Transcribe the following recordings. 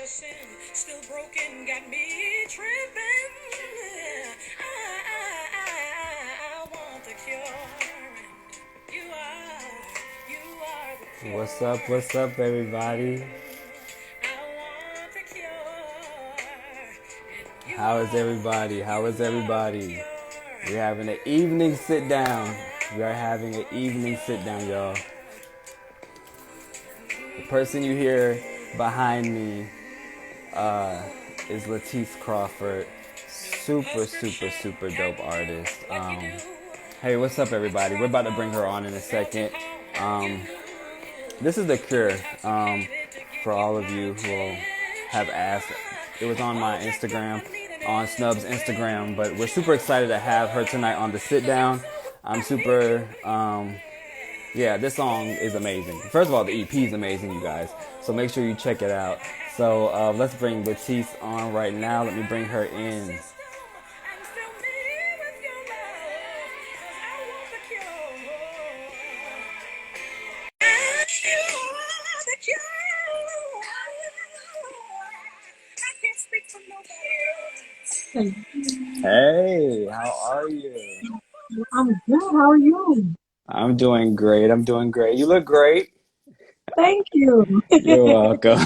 sin, still broken, got me tripping. I want the cure. You are the cure. What's up, everybody? I want the cure. And you How is everybody? How is everybody? We're having an evening sit down. We are having an evening sit down, y'all. The person you hear behind me is Latice Crawford. Super dope artist. Hey, what's up, everybody? We're about to bring her on in a second. This is The Cure. For all of you who have asked, it was on my Instagram, on Snub's Instagram, but we're super excited to have her tonight on the sit down. I'm super, this song is amazing. First of all, the EP is amazing, you guys. So make sure you check it out. So let's bring Latice on right now. Let me bring her in. Hey, how are you? I'm good. How are you? I'm doing great. You look great. Thank you. You're welcome.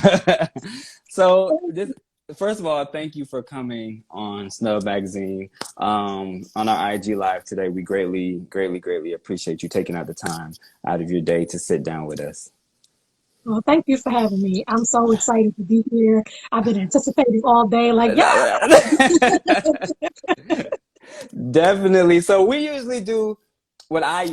First of all, thank you for coming on Snub Magazine, on our IG Live today. We greatly appreciate you taking out the time out of your day to sit down with us. Well, thank you for having me. I'm so excited to be here. I've been anticipating all day, like, yeah. Definitely. So what I usually do when I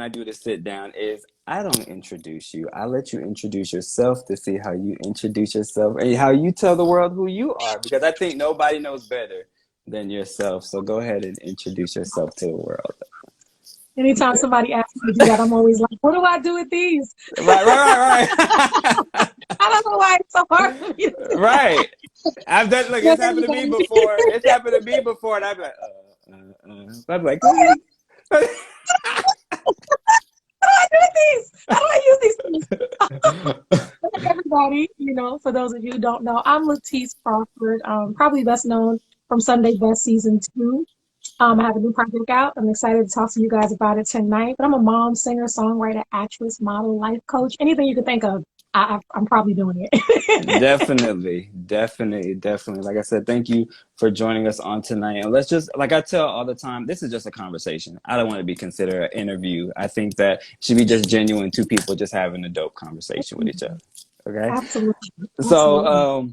do the sit down is I don't introduce you. I let you introduce yourself to see how you introduce yourself and how you tell the world who you are, because I think nobody knows better than yourself. So go ahead and introduce yourself to the world. Anytime somebody asks me to do that, I'm always like, what do I do with these? Right. I don't know why it's so hard for me to do right. I've done, look, it's happened to me before. And I'd be like, I'm like, How do I do these? How do I use these things? Everybody, for those of you who don't know, I'm Latice Crawford, probably best known from Sunday Best Season 2. I have a new project out. I'm excited to talk to you guys about it tonight. But I'm a mom, singer, songwriter, actress, model, life coach. Anything you can think of, I'm probably doing it. Definitely. Like I said, thank you for joining us on tonight. And let's just, like I tell all the time, this is just a conversation. I don't want to be considered an interview. I think that it should be just genuine, two people just having a dope conversation with each other. Okay? Absolutely. So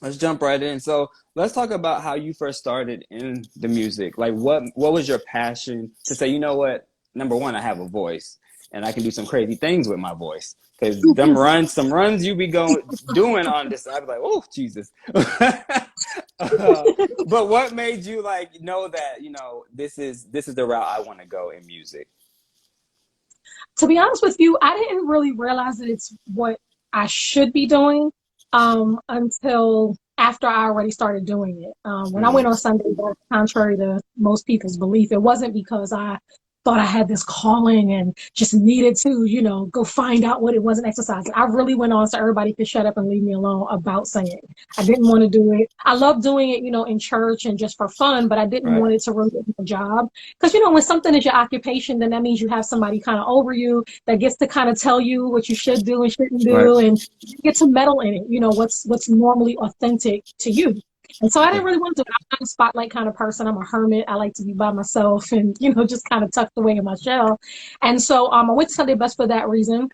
let's jump right in. So let's talk about how you first started in the music. Like what was your passion to say, you know what, number one, I have a voice and I can do some crazy things with my voice. Because some runs you be doing on this, I'd be like, oh, Jesus. But what made you know that, this is the route I want to go in music? To be honest with you, I didn't really realize that it's what I should be doing until after I already started doing it. When I went on Sunday, contrary to most people's belief, it wasn't because I thought I had this calling and just needed to, go find out what it was and exercise. I really went on so everybody could shut up and leave me alone about singing. I didn't want to do it. I love doing it, in church and just for fun, but I didn't want it to really be a job. Because, when something is your occupation, then that means you have somebody kind of over you that gets to kind of tell you what you should do and shouldn't do, and you get to meddle in it, what's normally authentic to you. And so I didn't really want to do it. I'm not a spotlight kind of person. I'm a hermit. I like to be by myself and, just kind of tucked away in my shell. And so I went to Sunday Best for that reason,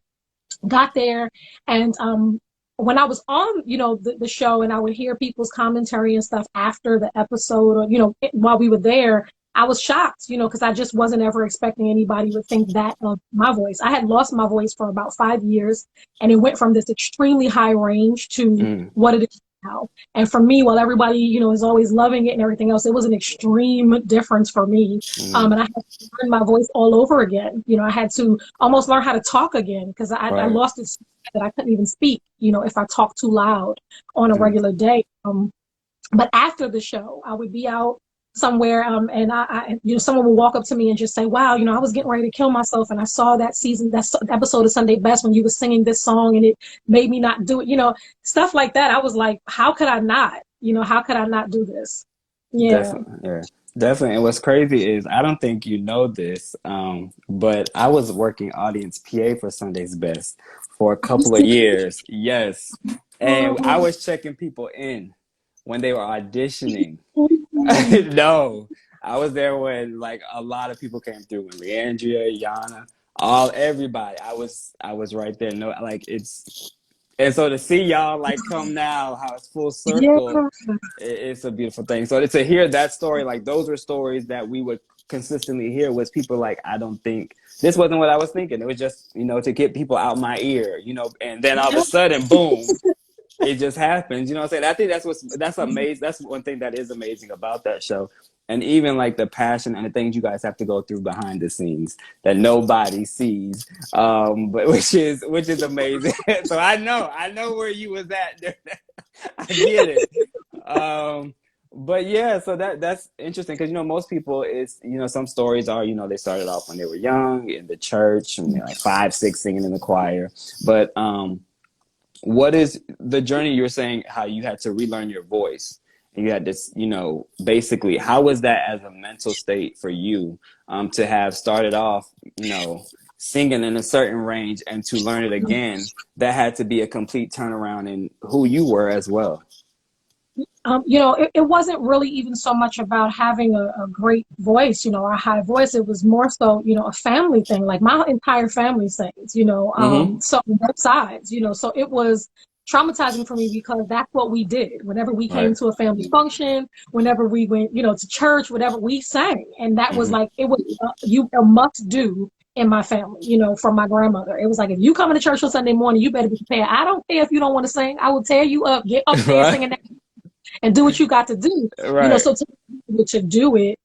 got there. And when I was on, the show and I would hear people's commentary and stuff after the episode or, while we were there, I was shocked, because I just wasn't ever expecting anybody would think that of my voice. I had lost my voice for about 5 years and it went from this extremely high range to what it is now. And for me, while everybody, is always loving it and everything else, it was an extreme difference for me. And I had to learn my voice all over again. I had to almost learn how to talk again because I lost it so bad that I couldn't even speak, if I talked too loud on a regular day. But after the show, I would be out somewhere, and someone will walk up to me and just say, wow, I was getting ready to kill myself, and I saw that episode of Sunday Best when you were singing this song, and it made me not do it, stuff like that. I was like, how could I not? How could I not do this? Yeah. Definitely, yeah, definitely. And what's crazy is I don't think you know this, but I was working audience PA for Sunday's Best for a couple of years. Yes, and I was checking people in when they were auditioning. No, I was there when like a lot of people came through. When Leandria, Yana, everybody. I was right there. No, like and so to see y'all like come now, how it's full circle, Yeah. it's a beautiful thing. So to hear that story, like those were stories that we would consistently hear was people like, I don't think this wasn't what I was thinking. It was just, to get people out my ear, and then all of a sudden, boom, it just happens. You know what I'm saying? I think that's amazing. That's one thing that is amazing about that show. And even like the passion and the things you guys have to go through behind the scenes that nobody sees, but which is amazing. So I know where you was at. I get it. But yeah, so that's interesting because most people is some stories are they started off when they were young in the church and they're like 5, 6 singing in the choir, but what is the journey you're saying how you had to relearn your voice? And you had this, basically, how was that as a mental state for you to have started off, singing in a certain range and to learn it again? That had to be a complete turnaround in who you were as well. It wasn't really even so much about having a great voice, or a high voice. It was more so, a family thing. Like my entire family sings, so on both sides, so it was traumatizing for me because that's what we did. Whenever we came to a family function, whenever we went, to church, whatever, we sang. And that was like, it was a must do in my family, from my grandmother. It was like, if you come to church on Sunday morning, you better be prepared. I don't care if you don't want to sing. I will tear you up, get up there singing that and do what you got to do. So to do it,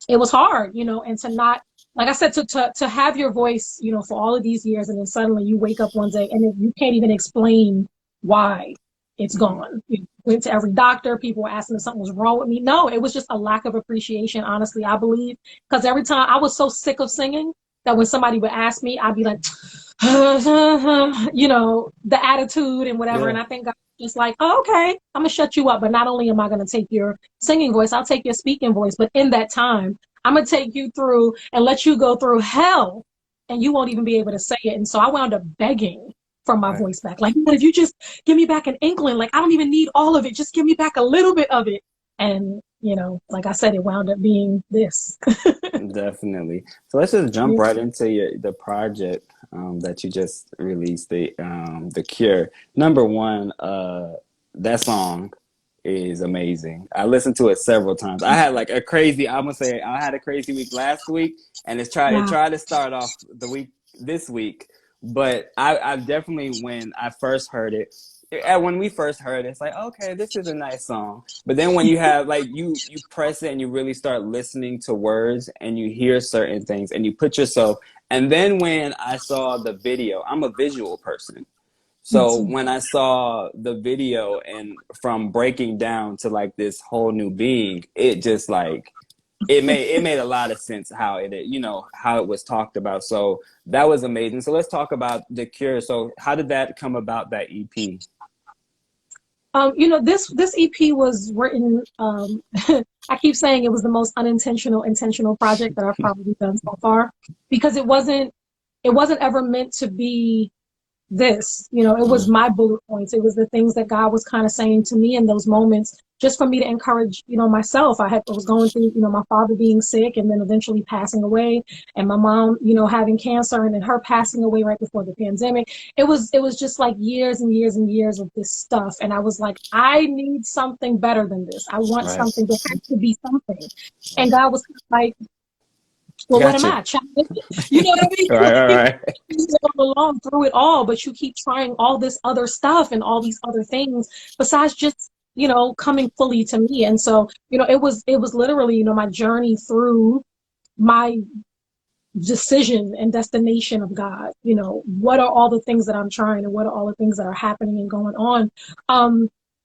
it was hard, and to not, like I said, to have your voice, for all of these years, and then suddenly you wake up one day and you can't even explain why it's gone. You went to every doctor, people were asking if something was wrong with me. No, it was just a lack of appreciation, honestly, I believe, because every time I was so sick of singing that when somebody would ask me, I'd be like, the attitude and whatever. And I think God was just like, oh, okay, I'm gonna shut you up. But not only am I gonna take your singing voice, I'll take your speaking voice. But in that time, I'm gonna take you through and let you go through hell, and you won't even be able to say it. And so I wound up begging for my voice back. Like, if you just give me back an inkling, like I don't even need all of it. Just give me back a little bit of it. And like I said, it wound up being this. Definitely. So let's just jump right into the project that you just released, the Cure. Number one, that song is amazing. I listened to it several times. I had like I had a crazy week last week, and it tried to start off the week this week. But I definitely, when I first heard it, when we first heard it, it's like, okay, this is a nice song. But then when you have like you press it and you really start listening to words and you hear certain things and you put yourself. And then when I saw the video, I'm a visual person. So when I saw the video and from breaking down to like this whole new being, it just like it made a lot of sense how how it was talked about. So that was amazing. So let's talk about the Cure. So how did that come about, that EP? This EP was written, I keep saying it was the most intentional project that I've probably done so far, because it wasn't ever meant to be this, it was my bullet points. It was the things that God was kind of saying to me in those moments, just for me to encourage, myself. I was going through, my father being sick and then eventually passing away, and my mom, having cancer and then her passing away right before the pandemic. It was just like years and years and years of this stuff. And I was like, I need something better than this. I want something. There has to be something. And God was like, well, what am I? You know what I mean? Right. You go along through it all, but you keep trying all this other stuff and all these other things besides just, coming fully to me. And so, it was literally, my journey through my decision and destination of God. What are all the things that I'm trying, and what are all the things that are happening and going on?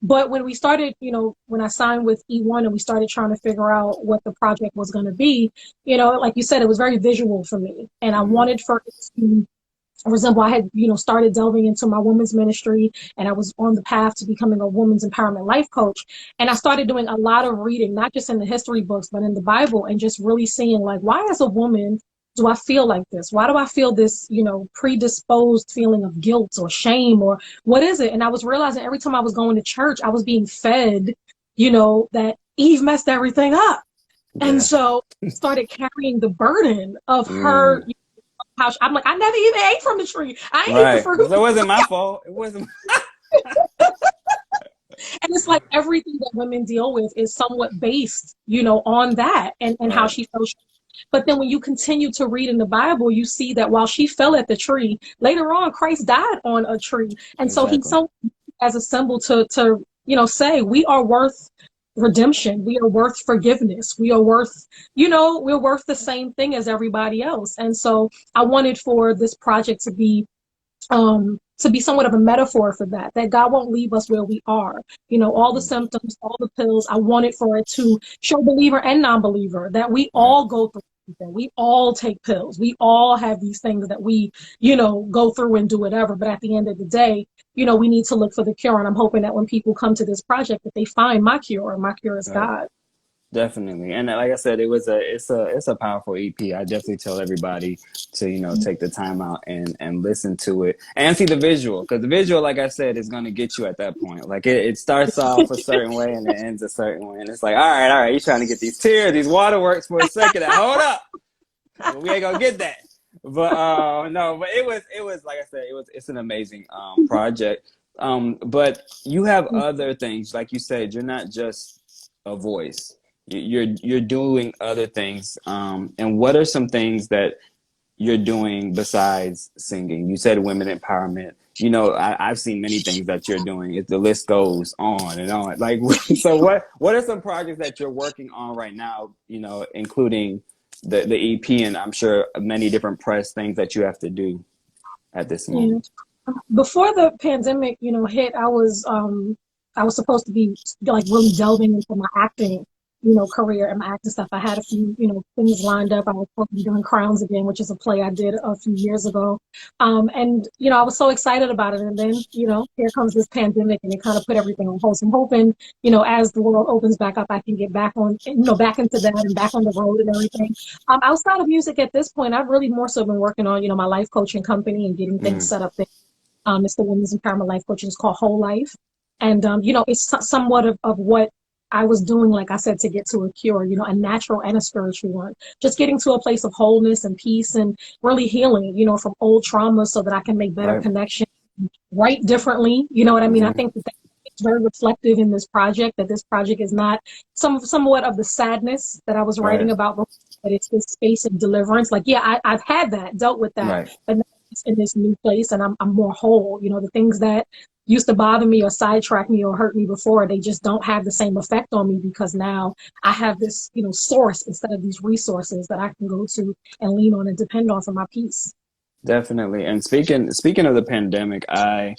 But when we started, when I signed with E1 and we started trying to figure out what the project was going to be, like you said, it was very visual for me. And I wanted for it to resemble, I had, started delving into my women's ministry, and I was on the path to becoming a women's empowerment life coach. And I started doing a lot of reading, not just in the history books, but in the Bible, and just really seeing, like, why as a woman do I feel like this? Why do I feel this, predisposed feeling of guilt or shame, or what is it? And I was realizing every time I was going to church, I was being fed, that Eve messed everything up. Yeah. And so I started carrying the burden of her. I'm like, I never even ate from the tree. I ain't eat the fruit. So it wasn't my fault. It wasn't. And it's like everything that women deal with is somewhat based, on that and how she felt. But then when you continue to read in the Bible, you see that while she fell at the tree, later on, Christ died on a tree. And so he's so as a symbol to say we are worth redemption. We are worth forgiveness. We are worth, we're worth the same thing as everybody else. And so I wanted for this project to be somewhat of a metaphor for that God won't leave us where we are. All the symptoms, all the pills, I wanted for it to show believer and non-believer that we all go through something. We all take pills. We all have these things that we, go through and do whatever. But at the end of the day, we need to look for the cure. And I'm hoping that when people come to this project, that they find my cure, and my cure is God. Definitely. And like I said, it's a powerful EP. I definitely tell everybody to, take the time out and listen to it and see the visual, because the visual, like I said, is going to get you at that point. Like it starts off a certain way and it ends a certain way. And it's like, all right, you're trying to get these tears, these waterworks for a second. Hold up. We ain't going to get that. But no, but it was, like I said, it's an amazing project. But you have other things, like you said, you're not just a voice. You're doing other things. And what are some things that you're doing besides singing? You said women empowerment. I've seen many things that you're doing. The list goes on and on. Like, so what are some projects that you're working on right now, including the EP, and I'm sure many different press things that you have to do at this moment? Before the pandemic, hit, I was supposed to be like really delving into my acting career and my acting stuff. I had a few, things lined up. I was supposed to be doing Crowns again, which is a play I did a few years ago. And, I was so excited about it. And then, here comes this pandemic and it kind of put everything on hold. So I'm hoping, as the world opens back up, I can get back on, back into that and back on the road and everything. Outside of music at this point, I've really more so been working on, my life coaching company and getting things set up there. It's the Women's Empowerment Life Coaching. It's called Whole Life. And, it's somewhat of what I was doing, like I said, to get to a cure, a natural and a spiritual one. Just getting to a place of wholeness and peace and really healing, from old trauma so that I can make better connections, write differently. You know what I mean? I think that's very reflective in this project, that this project is not somewhat of the sadness that I was writing about before, but it's this space of deliverance. Like, yeah, I've had that, dealt with that, but now it's in this new place and I'm more whole. The things that used to bother me or sidetrack me or hurt me before, they just don't have the same effect on me because now I have this, source instead of these resources that I can go to and lean on and depend on for my peace. Definitely. And speaking of the pandemic, I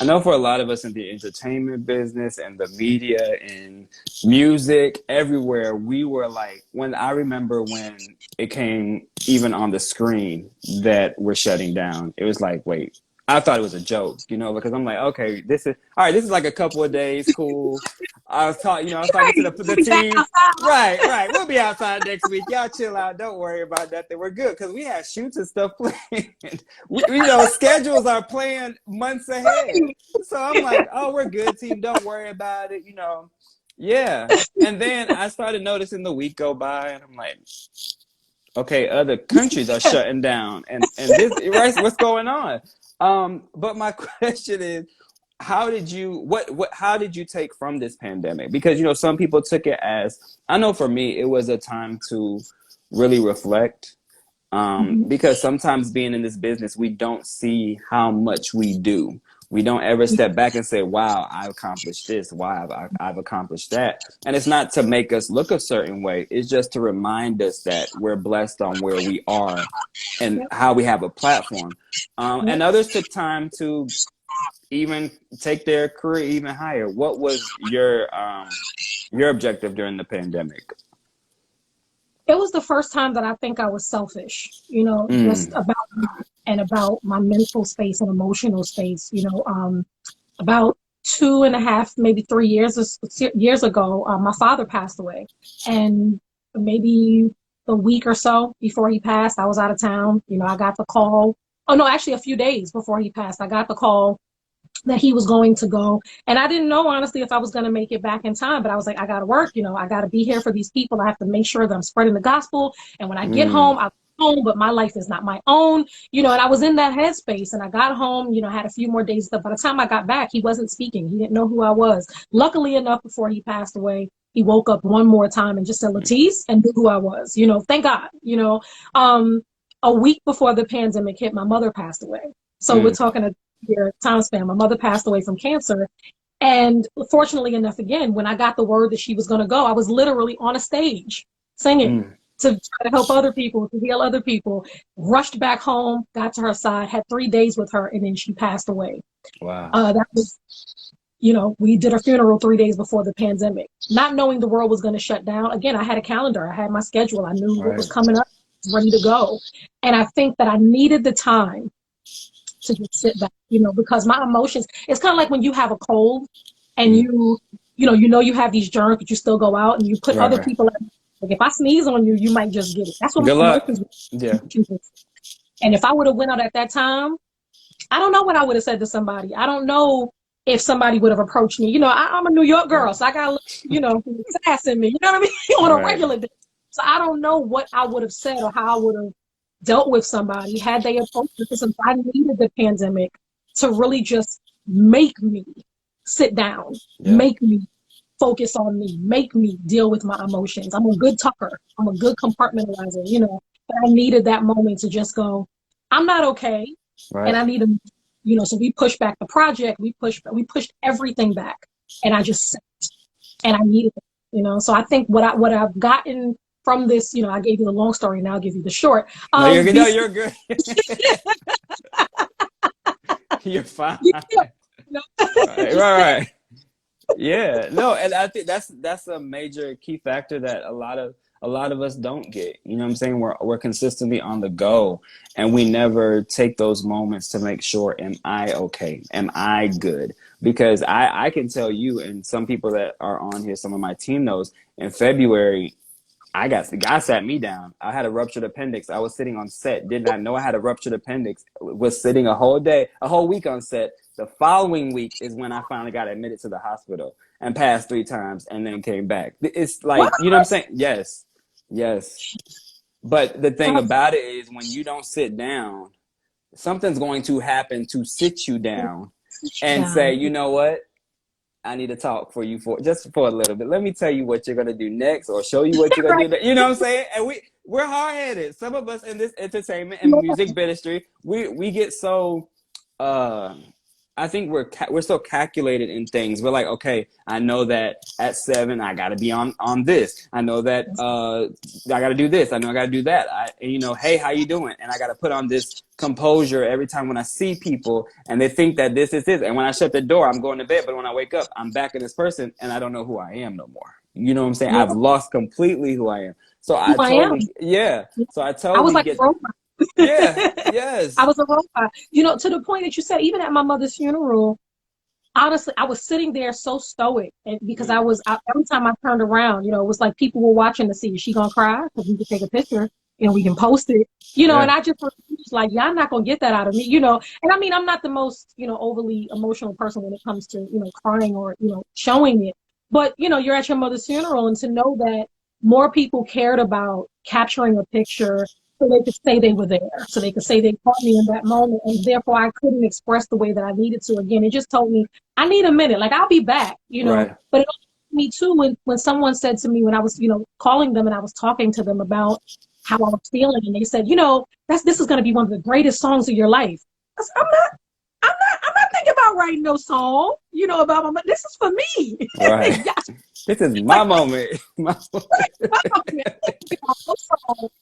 know for a lot of us in the entertainment business and the media and music everywhere, we were like, I remember when it came even on the screen that we're shutting down, it was like, wait, I thought it was a joke, because I'm like, okay, this is like a couple of days, cool. I was talking to the team. Right. We'll be outside next week. Y'all chill out. Don't worry about nothing. We're good because we have shoots and stuff planned. Schedules are planned months ahead. So I'm like, oh, we're good, team. Don't worry about it. Yeah. And then I started noticing the week go by, and I'm like, okay, other countries are shutting down, and this, right? What's going on? But my question is, how did you take from this pandemic? Because, some people took it as, I know for me, it was a time to really reflect. Because sometimes being in this business, we don't see how much we do. We don't ever step back and say, wow, I've accomplished this. Wow, I've accomplished that. And it's not to make us look a certain way. It's just to remind us that we're blessed on where we are and how we have a platform. And others took time to even take their career even higher. What was your objective during the pandemic? It was the first time that I think I was selfish, just about me and about my mental space and emotional space. About 2.5, maybe 3 years ago, my father passed away, and maybe a week or so before he passed, I was out of town. I got the call. Oh no, actually a few days before he passed, I got the call that he was going to go. And I didn't know, honestly, if I was going to make it back in time, but I was like, I got to work, I got to be here for these people. I have to make sure that I'm spreading the gospel. And when I get home, I'll go home, but my life is not my own, and I was in that headspace, and I got home, had a few more days left. By the time I got back, he wasn't speaking. He didn't know who I was. Luckily enough, before he passed away, he woke up one more time and just said Latice and knew who I was, thank God, a week before the pandemic hit, my mother passed away. So we're talking a year time span. My mother passed away from cancer. And fortunately enough, again, when I got the word that she was going to go, I was literally on a stage singing to try to help other people, to heal other people. Rushed back home, got to her side, had 3 days with her, and then she passed away. Wow. That was, we did her funeral 3 days before the pandemic, not knowing the world was going to shut down. Again, I had a calendar. I had my schedule. I knew what was coming up, ready to go. And I think that I needed the time to just sit back, because my emotions, it's kind of like when you have a cold and you have these germs, but you still go out and you put other people at, like, if I sneeze on you, you might just get it. That's what Good my luck. emotions were. Yeah. And if I would have went out at that time, I don't know what I would have said to somebody. I don't know if somebody would have approached me. I'm a New York girl, so I got, sass in me, you know what I mean? On a regular day. So I don't know what I would have said or how I would have dealt with somebody had they approached me. Because I needed the pandemic to really just make me sit down, make me focus on me, make me deal with my emotions. I'm a good talker. I'm a good compartmentalizer, but I needed that moment to just go, I'm not okay. Right. And I need to, so we pushed back the project. We pushed everything back, and I just sat, and I needed it, so I think what I've gotten from this, I gave you the long story, now I'll give you the short. No, you're good. No, you're good. You're fine. Right. Yeah. No, and I think that's a major key factor that a lot of us don't get. You know what I'm saying? We're consistently on the go, and we never take those moments to make sure, am I okay? Am I good? Because I can tell you, and some people that are on here, some of my team knows, in February, the guy sat me down. I had a ruptured appendix. I was sitting on set, did not know I had a ruptured appendix, was sitting a whole week on set. The following week is when I finally got admitted to the hospital and passed 3 times and then came back. It's like, what? You know what I'm saying? Yes. But the thing about it is, when you don't sit down, something's going to happen to sit you down and say, you know what? I need to talk for just for a little bit. Let me tell you what you're going to do next, or show you what you're going to do next. You know what I'm saying? And we're hard-headed. Some of us in this entertainment and music ministry, we get so, I think we're so calculated in things. We're like, okay, I know that at 7 I got to be on this. I know that I got to do this. I know I got to do that. Hey, how you doing? And I got to put on this composure every time when I see people, and they think that this is it. And when I shut the door, I'm going to bed. But when I wake up, I'm back in this person, and I don't know who I am no more. You know what I'm saying? Yeah. I've lost completely who I am. So I totally was like a robot. Yeah, yes. I was a robot. To the point that you said, even at my mother's funeral, honestly, I was sitting there so stoic, and because every time I turned around, it was like people were watching to see, is she gonna cry? Because we could take a picture, we can post it, and I just was like, y'all not gonna get that out of me, And I mean, I'm not the most, overly emotional person when it comes to, crying or, showing it. But, you're at your mother's funeral, and to know that more people cared about capturing a picture so they could say they were there, so they could say they caught me in that moment, and therefore I couldn't express the way that I needed to. Again, it just told me, I need a minute, like I'll be back, Right. But it also told me too, when someone said to me, when I was, calling them and I was talking to them about how I was feeling, and they said, this is going to be one of the greatest songs of your life. I said, I'm not thinking about writing no song, about this is for me. Right. This is my moment. My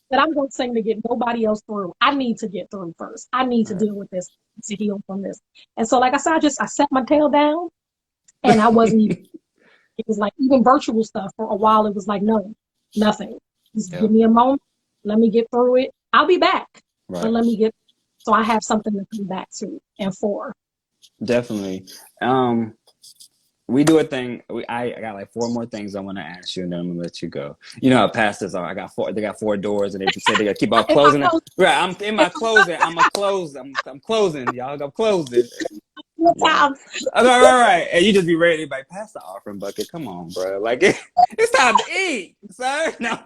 That I'm going to sing to get nobody else through. I need to get through first. I need to deal with this, to heal from this. And so, like I said, I set my tail down, and I wasn't even. It was like even virtual stuff for a while. It was like no, nothing. Just give me a moment. Let me get through it. I'll be back. But let me get. So I have something to come back to and for. Definitely. We do a thing. I got like 4 more things I want to ask you, and then I'm gonna let you go. You know how pastors are. I got 4. They got 4 doors, and they say they gotta keep on closing them. Right. I'm in my closing. I'm a close. I'm closing, y'all. I'm closing. Yeah. All right. And you just be ready to like pass the offering bucket. Come on, bro. Like it's time to eat, sir. No.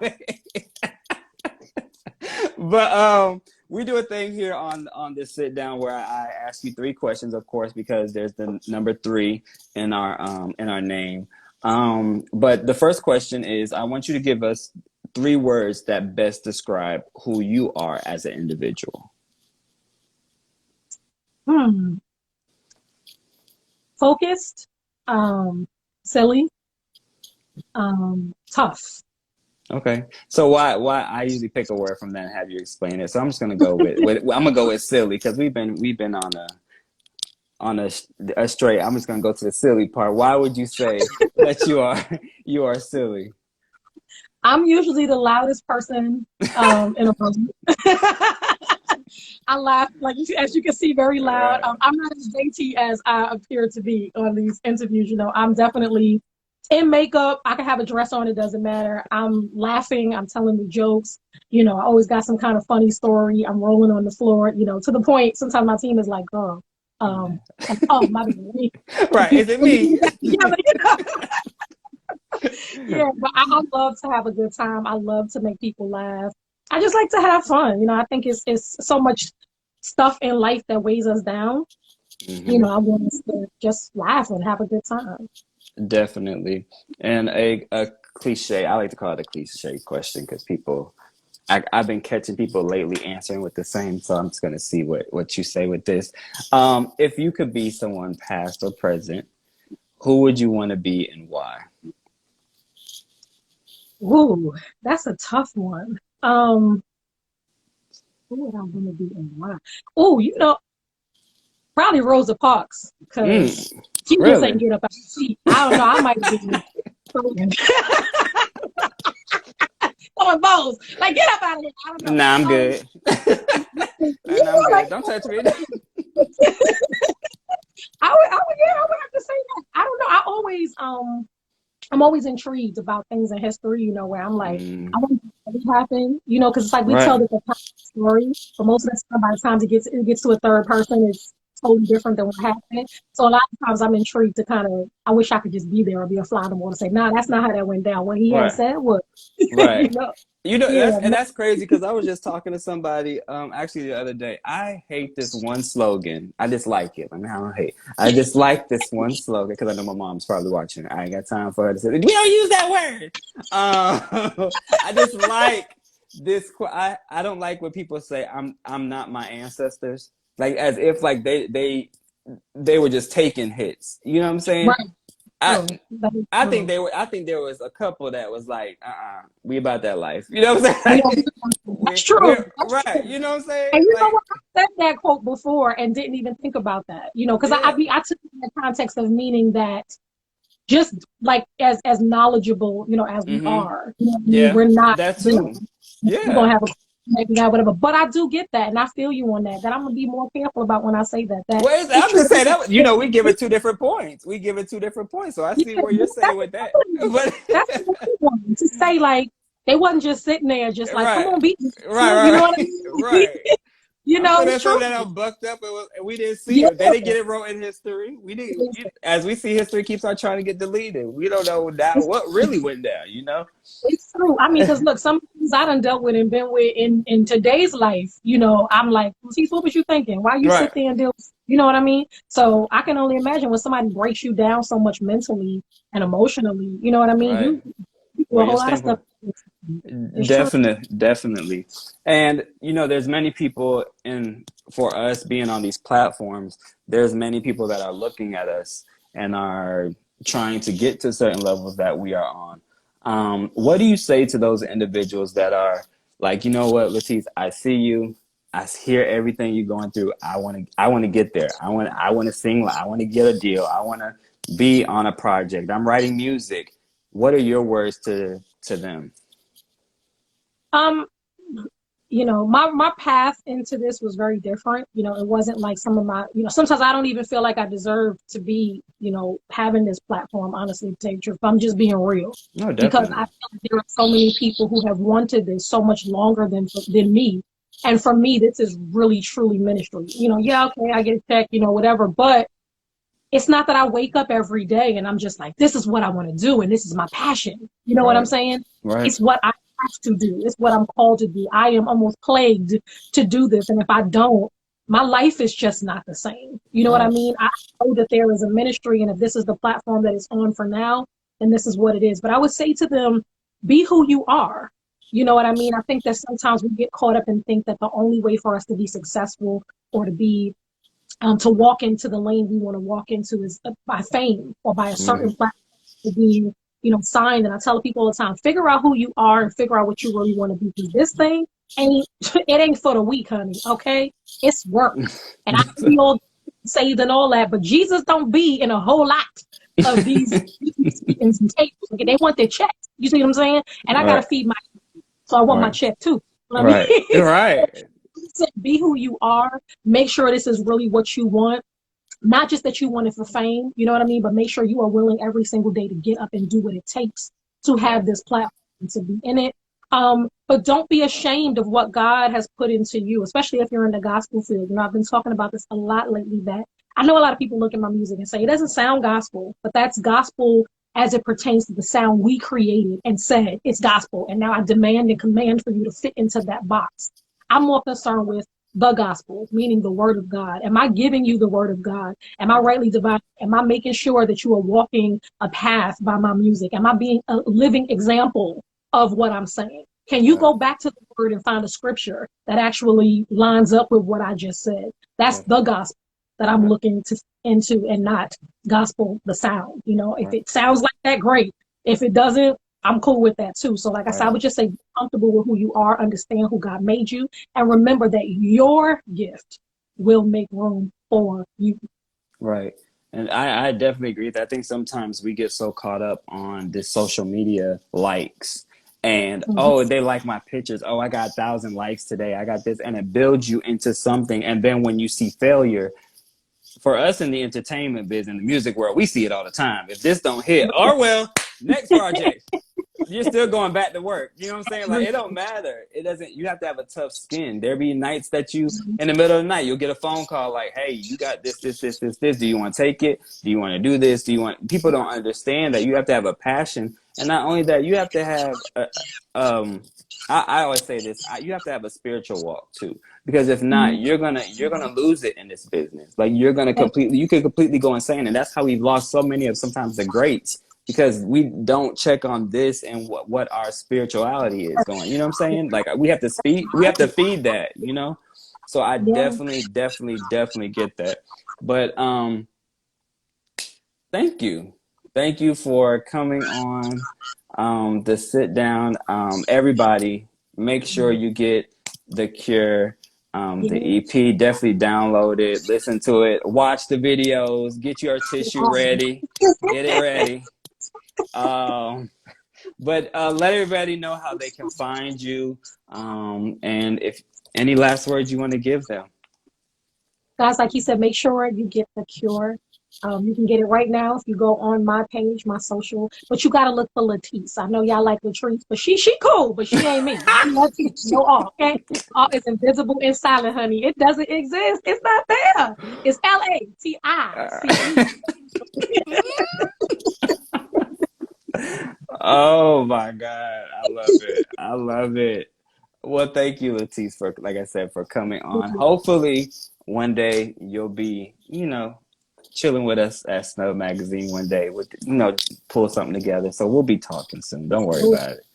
But we do a thing here on this sit down where I ask you 3 questions, of course, because there's the number 3 in our name. But the first question is, I want you to give us 3 words that best describe who you are as an individual. Focused, silly, tough. Okay, so why I usually pick a word from that and have you explain it. So I'm just gonna go with I'm gonna go with silly, because we've been on a straight. I'm just gonna go to the silly part. Why would you say that you are silly? I'm usually the loudest person in a room. I laugh, as you can see, very loud. I'm not as dainty as I appear to be on these interviews. You know, I'm definitely in makeup. I can have a dress on, it doesn't matter. I'm laughing, I'm telling the jokes. You know, I always got some kind of funny story. I'm rolling on the floor, you know, to the point sometimes my team is like, girl, oh, my baby. Right, is it me? Yeah, but I love to have a good time. I love to make people laugh. I just like to have fun. You know, I think it's so much stuff in life that weighs us down. You know, I want us to just laugh and have a good time. Definitely. And a cliche, I like to call it a cliche question, because I've been catching people lately answering with the same, so I'm just going to see what you say with this. If you could be someone past or present, who would you want to be and why? Ooh, that's a tough one. Who would I want to be and why? Oh, you know, probably Rosa Parks, because she just ain't get up out of the seat. I don't know. I might be throwing balls. Like, get up out of here. I don't know. Nah, I'm good. Don't touch me. I would have to say that. I don't know. I'm always intrigued about things in history, you know, where I'm like, I want to know what happened, you know, because it's like we tell the story, but most of the time, by the time it gets to a third person, it's totally different than what happened. So a lot of times I'm intrigued to I wish I could just be there or be a fly on the wall and say, nah, that's not how that went down. What he had said was, right. You know, That's crazy, because I was just talking to somebody actually the other day. I hate this one slogan. I dislike it. I mean, I dislike this one slogan, because I know my mom's probably watching. I ain't got time for her to say, we don't use that word. I dislike this. I don't like when people say I'm not my ancestors, like as if like they were just taking hits. You know what I'm saying? Right. I think there was a couple that was like, we about that life. You know what I'm saying? That's true. Right. You know what I'm saying? And you know what? I said that quote before and didn't even think about that. You know, because I took it in the context of meaning that just like as knowledgeable, you know, as we are. You know, we're not. That too. We're gonna have maybe that, whatever. But I do get that, and I feel you on that. That I'm gonna be more careful about when I say that. I'm just saying that. You know, we give it 2 different points. So I see what you're saying with that. But that's the one to say, like they wasn't just sitting there, just like come on, beat me. Right. You know what I mean? Right. You know, that's something that I'm bucked up. We didn't see it. They didn't get it wrote in history. We didn't. As we see, history keeps on trying to get deleted. We don't know what really went down. You know, it's true. I mean, because look, some things I done dealt with and been with in today's life. You know, I'm like, what was you thinking? Why you sit there and deal? You know what I mean? So I can only imagine when somebody breaks you down so much mentally and emotionally. You know what I mean? Right. You do a whole lot of stuff. Definitely. And you know, there's many people, and for us being on these platforms, there's many people that are looking at us and are trying to get to certain levels that we are on. What do you say to those individuals that are like, you know what, Latice, I see you. I hear everything you're going through. I want to get there. I want to sing. I want to get a deal. I want to be on a project. I'm writing music. What are your words to them? Um, you know, my path into this was very different. You know, it wasn't like some of my, you know, sometimes I don't even feel like I deserve to be, you know, having this platform, honestly, to tell you the truth. I'm just being real. No, Because definitely. I feel like there are so many people who have wanted this so much longer than me. And for me, this is really, truly ministry. You know, yeah, okay, I get a check, you know, whatever, but it's not that I wake up every day and I'm just like, this is what I want to do and this is my passion. You know what I'm Right. saying? Right. It's what I have to do. It's what I'm called to do. I am almost plagued to do this. And if I don't, my life is just not the same. You know what I Right. mean? I know that there is a ministry, and if this is the platform that it's on for now, then this is what it is. But I would say to them, be who you are. You know what I mean? I think that sometimes we get caught up and think that the only way for us to be successful or to be to walk into the lane we want to walk into is by fame or by a Mm-hmm. certain platform to be, you know, signed. And I tell people all the time, figure out who you are and figure out what you really want to be. Because this thing ain't, it ain't for the weak, honey. Okay, it's work. And I can be all saved and all that, but Jesus don't be in a whole lot of these meetings and tables. Okay, they want their checks. You see what I'm saying? And I gotta Right. feed my, so I want my Right. check too. You know what Right. I mean? Right. Be who you are. Make sure this is really what you want. Not just that you want it for fame, you know what I mean, but make sure you are willing every single day to get up and do what it takes to Right. have this platform and to be in it. But don't be ashamed of what God has put into you, especially if you're in the gospel field. You know, I've been talking about this a lot lately, that I know a lot of people look at my music and say it doesn't sound gospel, but that's gospel as it pertains to the sound we created and said it's gospel. And now I demand and command for you to fit into that box. I'm more concerned with the gospel, meaning the word of God. Am I giving you the word of God? Am I rightly dividing? Am I making sure that you are walking a path by my music? Am I being a living example of what I'm saying? Can you Right. go back to the word and find a scripture that actually lines up with what I just said? That's Right. the gospel that I'm Right. looking to into, and not gospel the sound. You know, if Right. it sounds like that, great. If it doesn't, I'm cool with that too. So like I said, I Right. would just say be comfortable with who you are, understand who God made you, and remember that your gift will make room for you. Right. And I definitely agree with that. I think sometimes we get so caught up on this social media likes and, Mhm. oh, they like my pictures. Oh, I got 1,000 likes today. I got this. And it builds you into something. And then when you see failure, for us in the entertainment business, the music world, we see it all the time. If this don't hit, or well, next project. You're still going back to work. You know what I'm saying? Like, it don't matter. It doesn't, you have to have a tough skin. There be nights that you, in the middle of the night, you'll get a phone call like, hey, you got this. Do you want to take it? Do you want to do this? People don't understand that you have to have a passion. And not only that, you have to have, um, I always say this, you have to have a spiritual walk too. Because if not, you're gonna lose it in this business. Like you could completely go insane. And that's how we've lost so many of sometimes the greats, because we don't check on this and what our spirituality is going. You know what I'm saying? Like we have to feed that, you know? So I Yeah. definitely get that. But thank you. Thank you for coming on the sit down. Everybody, make sure you get the cure. The Yeah. EP, definitely download it, listen to it, watch the videos, get your tissue ready, get it ready. Um, but let everybody know how they can find you. And if any last words you want to give them. Guys, like you said, make sure you get the cure. You can get it right now if you go on my page, my social. But you gotta look for Latice. I know y'all like Latrice, but she cool, but she ain't me. I'm Latice. No R, okay? R is invisible and silent, honey. It doesn't exist. It's not there. It's Latice. Oh my God. I love it. I love it. Well, thank you, Latice, for, like I said, for coming on. Hopefully, one day you'll be, chilling with us at Snub Magazine one day with, pull something together. So we'll be talking soon. Don't worry about it.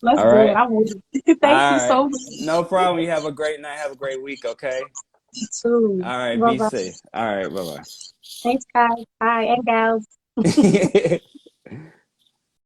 Let's All do it. right. I'm with you. Thank you All right. so much. No problem. You have a great night. Have a great week. Okay. Too. All right. Bye Be bye. safe. All right. Bye bye. Thanks, guys. Bye, and gals.